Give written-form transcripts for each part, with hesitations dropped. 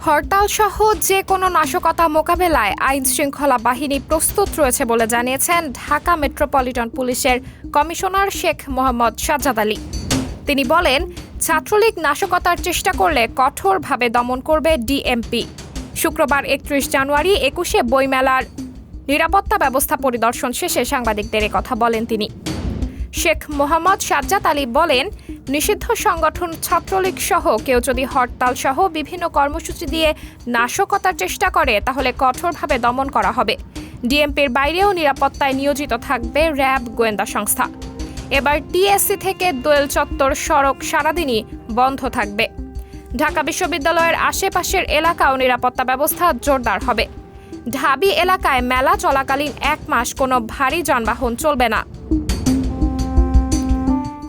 হরতাল সহ যে কোনো নাশকতা মোকাবেলায় আইন শৃঙ্খলা বাহিনী প্রস্তুত রয়েছে বলে জানিয়েছেন ঢাকা মেট্রোপলিটন পুলিশের কমিশনার শেখ মোহাম্মদ সাজ্জাদ আলী। তিনি বলেন, ছাত্রলীগ নাশকতার চেষ্টা করলে কঠোরভাবে দমন করবে ডিএমপি। শুক্রবার ৩১ জানুয়ারি ২১-এ বইমেলার নিরাপত্তা ব্যবস্থা পরিদর্শন শেষে সাংবাদিকদের কথা বলেন তিনি। শেখ মোহাম্মদ সাজ্জাদ আলী বলেন, নিষিদ্ধ সংগঠন ছাত্রলীগ সহ কেউ যদি হরতাল সহ বিভিন্ন কর্মসূচি দিয়ে নাশকতার চেষ্টা করে তাহলে কঠোরভাবে দমন করা হবে। ডিএমপির বাইরেও নিরাপত্তায় নিয়োজিত থাকবে র্যাব গোয়েন্দা সংস্থা। এবার টিএসসি থেকে দোয়েল চত্বর সড়ক সারাদিনই বন্ধ থাকবে। ঢাকা বিশ্ববিদ্যালয়ের আশেপাশের এলাকাও নিরাপত্তা ব্যবস্থা জোরদার হবে। ঢাবি এলাকায় মেলা চলাকালীন ১ মাস কোনো ভারী যানবাহন চলবে না।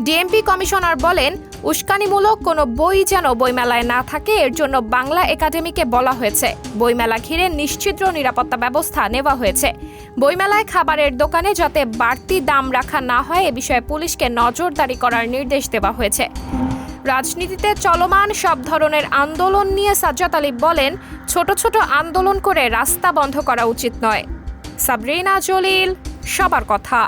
ডিএমপি কমিশনার বলেন, উস্কানিমূলক কোনো বই যেন বইমেলায় না থাকে এর জন্য বাংলা একাডেমিকে বলা হয়েছে। বইমেলা ঘিরে নিশ্চিদ্র নিরাপত্তা ব্যবস্থা নেওয়া হয়েছে। বইমেলায় খাবারের দোকানে যাতে বাড়তি দাম রাখা না হয় এ বিষয়ে পুলিশকে নজরদারি করার নির্দেশ দেওয়া হয়েছে। রাজনীতিতে চলমান সব ধরনের আন্দোলন নিয়ে সাজ্জাদ আলী বলেন, ছোট ছোট আন্দোলন করে রাস্তা বন্ধ করা উচিত নয়। সাবরিনা জলিল, সবার কথা।